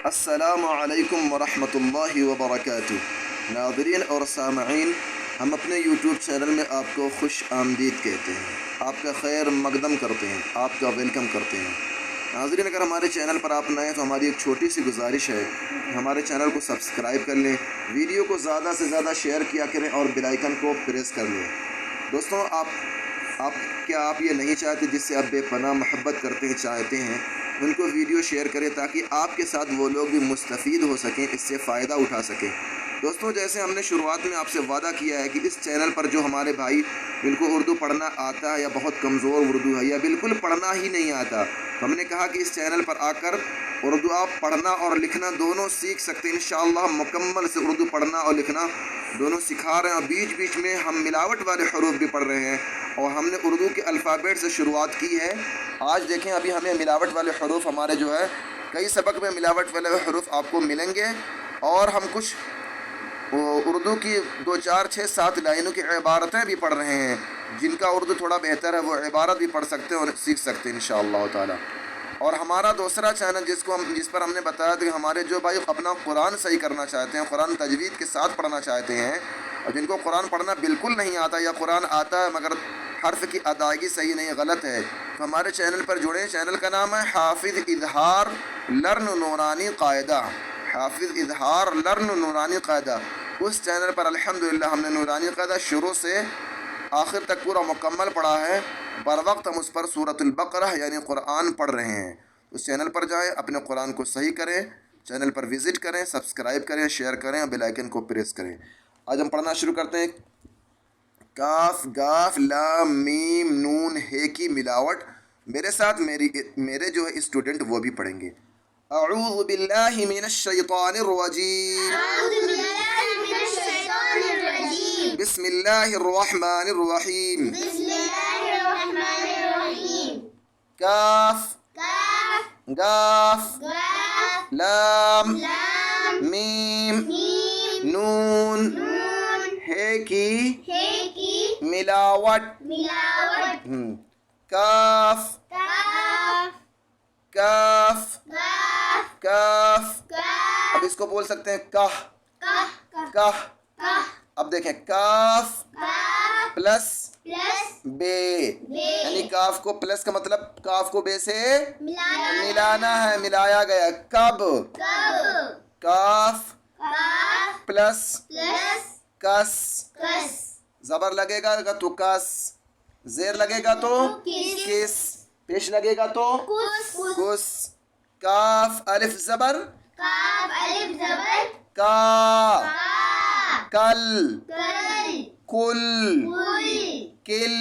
السلام علیکم ورحمۃ اللہ وبرکاتہ۔ ناظرین اور سامعین، ہم اپنے یوٹیوب چینل میں آپ کو خوش آمدید کہتے ہیں، آپ کا خیر مقدم کرتے ہیں، آپ کا ویلکم کرتے ہیں۔ ناظرین، اگر ہمارے چینل پر آپ نئے ہیں تو ہماری ایک چھوٹی سی گزارش ہے، ہمارے چینل کو سبسکرائب کر لیں، ویڈیو کو زیادہ سے زیادہ شیئر کیا کریں اور بیل آئیکن کو پریس کر لیں۔ دوستوں، آپ یہ نہیں چاہتے جس سے آپ بے پناہ محبت کرتے ہیں، چاہتے ہیں ان کو ویڈیو شیئر کریں تاکہ آپ کے ساتھ وہ لوگ بھی مستفید ہو سکیں، اس سے فائدہ اٹھا سکیں۔ دوستوں، جیسے ہم نے شروعات میں آپ سے وعدہ کیا ہے کہ اس چینل پر جو ہمارے بھائی جن کو اردو پڑھنا آتا ہے یا بہت کمزور اردو ہے یا بالکل پڑھنا ہی نہیں آتا، تو ہم نے کہا کہ اس چینل پر آ کر اردو آپ پڑھنا اور لکھنا دونوں سیکھ سکتے ہیں۔ انشاءاللہ مکمل سے اردو پڑھنا اور لکھنا دونوں سکھا رہے ہیں، اور بیچ بیچ میں ہم ملاوٹ والے حروف بھی پڑھ رہے ہیں، اور ہم نے اردو کے الفابیٹ سے شروعات کی ہے۔ آج دیکھیں، ابھی ہمیں ملاوٹ والے حروف ہمارے جو ہے کئی سبق میں ملاوٹ والے حروف آپ کو ملیں گے، اور ہم کچھ اردو کی 2 4 6 7 لائنوں کی عبارتیں بھی پڑھ رہے ہیں، جن کا اردو تھوڑا بہتر ہے وہ عبارت بھی پڑھ سکتے ہیں اور سیکھ سکتے ہیں انشاءاللہ تعالی۔ اور ہمارا دوسرا چینل جس پر ہم نے بتایا تھا کہ ہمارے جو بھائی اپنا قرآن صحیح کرنا چاہتے ہیں، قرآن تجوید کے ساتھ پڑھنا چاہتے ہیں، اور جن کو قرآن پڑھنا بالکل نہیں آتا یا قرآن آتا ہے مگر حرف کی ادائیگی صحیح نہیں، غلط ہے، تو ہمارے چینل پر جڑیں۔ چینل کا نام ہے حافظ اظہار لرن نورانی قاعدہ، حافظ اظہار لرن نورانی قاعدہ۔ اس چینل پر الحمدللہ ہم نے نورانی قاعدہ شروع سے آخر تک پورا مکمل پڑھا ہے۔ بر وقت ہم اس پر سورۃ البقرہ یعنی قرآن پڑھ رہے ہیں۔ اس چینل پر جائیں، اپنے قرآن کو صحیح کریں، چینل پر وزٹ کریں، سبسکرائب کریں، شیئر کریں اور بیل آئیکن کو پریس کریں۔ آج ہم پڑھنا شروع کرتے ہیں۔ کاف گاف لام میم نون ہے کی ملاوٹ میرے ساتھ میرے جو ہے اسٹوڈنٹ وہ بھی پڑھیں گے۔ اعوذ باللہ من الشیطان الرجیم، بسم اللہ الرحمن الرحیم، کاف گاف لام میم نون ہے کی ملاوٹ، کاف کاف کاف، اب اس کو بول سکتے ہیں کاہ۔ اب دیکھیں، کاف پلس بے، یعنی کاف کو پلس کا مطلب کاف کو بے سے ملانا ہے، ملایا گیا۔ کب، کاف پلس کس، زبر لگے گا تو کس، زیر لگے گا تو کس، پیش لگے گا تو کس۔ کاف الف زبر کا، کل کل کل۔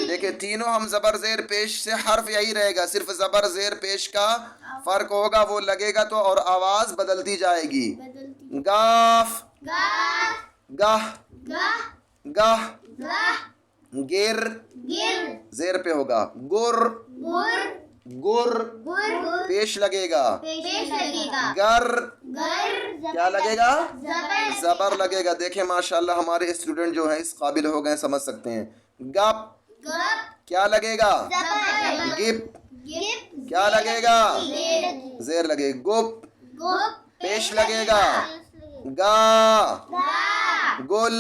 دیکھیں، تینوں ہم زبر زیر پیش سے حرف یہی رہے گا، صرف زبر زیر پیش کا فرق ہوگا، وہ لگے گا تو اور آواز بدلتی جائے گی۔ گاف گاہ گاہ، گر زیر پہ ہوگا، گر گر پیش لگے گا، گر کیا لگے گا، زبر لگے گا۔ دیکھیں ماشاءاللہ ہمارے اسٹوڈنٹ جو ہیں اس قابل ہو گئے، سمجھ سکتے ہیں۔ گپ کیا لگے گا، گپ کیا لگے گا، زیر لگے گا، گپ پیش لگے گا، گا گل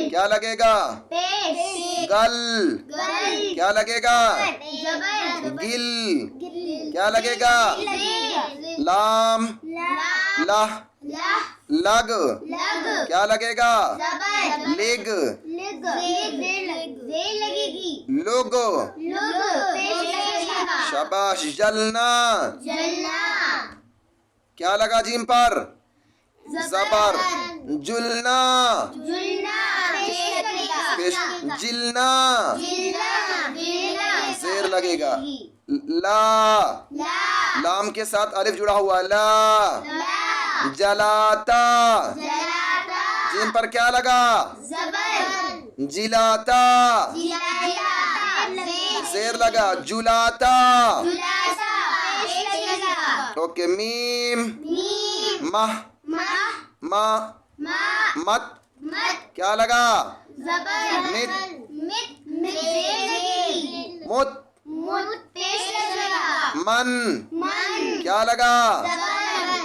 کیا لگے گا، گل کیا لگے گا، گل کیا لگے گا، لام لہ لگ کیا لگے گا، لگ لگ شاباش۔ جلنا کیا لگا جیم پر، زبر، جلنا جلنا زیر لگے گا، لا لام کے ساتھ الف جڑا ہوا، لا جلاتا، جیم پر کیا لگا، جلاتا، زیر لگا، جلاتا۔ اوکے، میم مہ مت کیا لگا، مت من کیا لگا،